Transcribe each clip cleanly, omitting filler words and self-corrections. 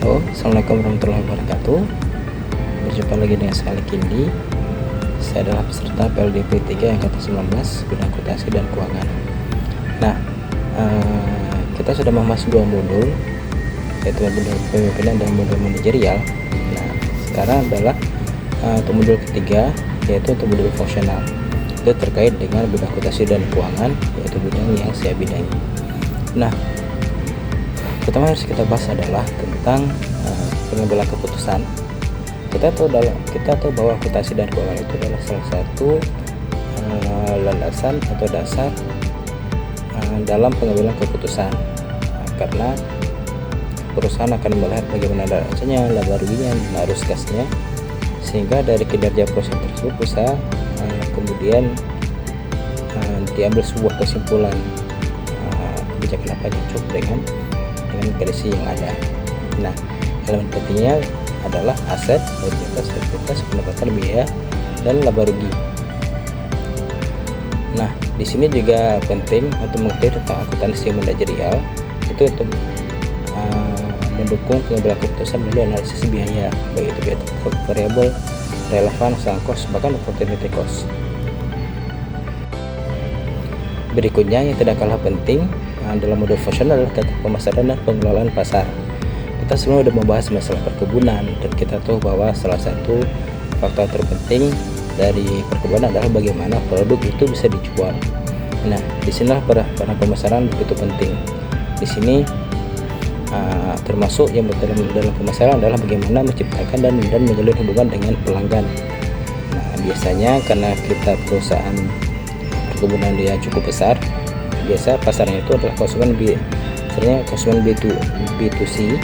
Halo, assalamualaikum warahmatullahi wabarakatuh. Berjumpa lagi dengan saya Kindi. Saya adalah peserta PLDP 3 angkatan 19 bidang akuntansi dan keuangan. Nah, kita sudah membahas dua modul, yaitu modul pemimpinan dan modul manajerial. Nah, sekarang adalah untuk modul ketiga, yaitu untuk modul fungsional. Itu terkait dengan bidang akuntansi dan keuangan, yaitu bidang yang saya bidangi. Nah, pertama harus kita bahas adalah tentang pengambilan keputusan. Kita tahu bahwa akuntansi dan keuangan itu adalah salah satu landasan atau dasar dalam pengambilan keputusan, karena perusahaan akan melihat bagaimana rasanya, laba ruginya, arus kasnya, sehingga dari kinerja perusahaan tersebut bisa kemudian diambil sebuah kesimpulan kebijakan apa yang cocok dengan kondisi yang ada. Nah, elemen pentingnya adalah aset, likuiditas, pendapatan, biaya, dan laba rugi. Nah, di sini juga penting untuk mengerti tentang akuntansi manajerial, itu untuk mendukung pengambilan keputusan melalui analisis biaya, baik itu biaya variabel, relevan, sunk cost, bahkan opportunity cost. Berikutnya yang tidak kalah penting dalam modul fungsional adalah tentang pemasaran dan pengelolaan pasar. Kita sebelumnya sudah membahas masalah perkebunan, dan kita tahu bahwa salah satu faktor terpenting dari perkebunan adalah bagaimana produk itu bisa dijual. Nah, disinilah peran pemasaran begitu penting. Di sini termasuk yang dalam pemasaran adalah bagaimana menciptakan dan menjalin hubungan dengan pelanggan. Nah, biasanya karena kita perusahaan perkebunan dia cukup besar, biasa pasarnya itu adalah konsumen B2C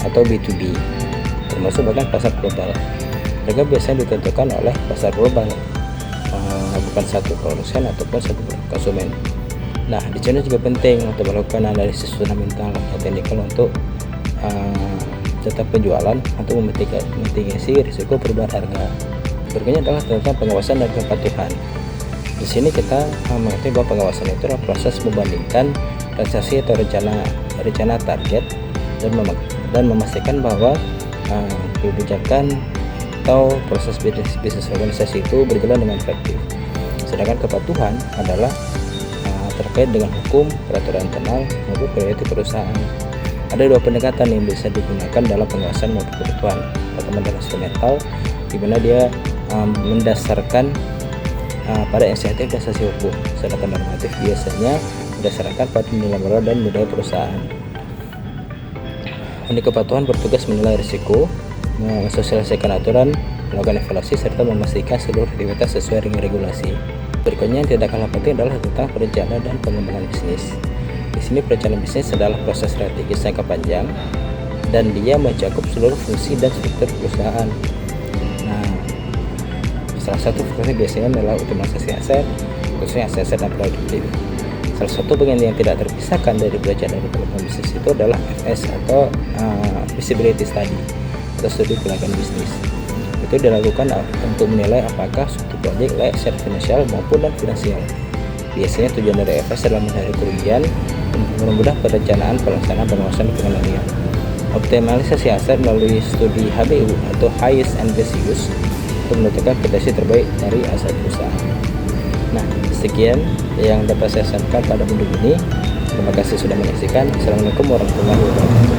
atau B2B, termasuk bahkan pasar global. Mereka biasanya ditentukan oleh pasar global, bukan satu produsen ataupun satu konsumen. Nah, di sini juga penting untuk melakukan analisis fundamental atau teknikal untuk tetap penjualan atau memitigasi risiko perubahan harga. Berikutnya adalah tentang pengawasan dan kepatuhan. Di sini kita mengerti bahwa pengawasan itu adalah proses membandingkan transaksi atau rencana target dan memastikan bahwa kebijakan atau proses bisnis organisasi itu berjalan dengan efektif. Sedangkan kepatuhan adalah terkait dengan hukum, peraturan internal maupun prioritas perusahaan. Ada dua pendekatan yang bisa digunakan dalam pengawasan maupun kepatuhan. Pertama adalah instrumental, di mana dia mendasarkan pada insentif dan sanksi hukum, sedangkan normatif biasanya berdasarkan pada nilai moral dan budaya perusahaan. Unit kepatuhan bertugas menilai risiko, mensosialisasikan aturan, melakukan evaluasi, serta memastikan seluruh aktivitas sesuai dengan regulasi. Berikutnya yang tidak kalah penting adalah tentang perencanaan dan pengembangan bisnis. Di sini perencanaan bisnis adalah proses strategis jangka panjang dan dia mencakup seluruh fungsi dan struktur perusahaan. Nah, salah satu fokusnya biasanya adalah optimalisasi aset, khususnya aset dan produktif. Salah satu bagian yang tidak terpisahkan dari perencanaan dan pengembangan bisnis itu adalah FS atau feasibility study atau studi kelayakan bisnis. Itu dilakukan untuk menilai apakah suatu proyek layak secara finansial maupun non finansial. Biasanya tujuan dari FS adalah menghindari kerugian dan mempermudah perencanaan, pelaksanaan, pengawasan, dan pengendalian. Optimalisasi aset melalui studi HBU atau highest and best use untuk menentukan potensi terbaik dari aset perusahaan. Nah, sekian yang dapat saya sampaikan pada modul ini. Terima kasih sudah menyaksikan. Assalamualaikum warahmatullahi wabarakatuh.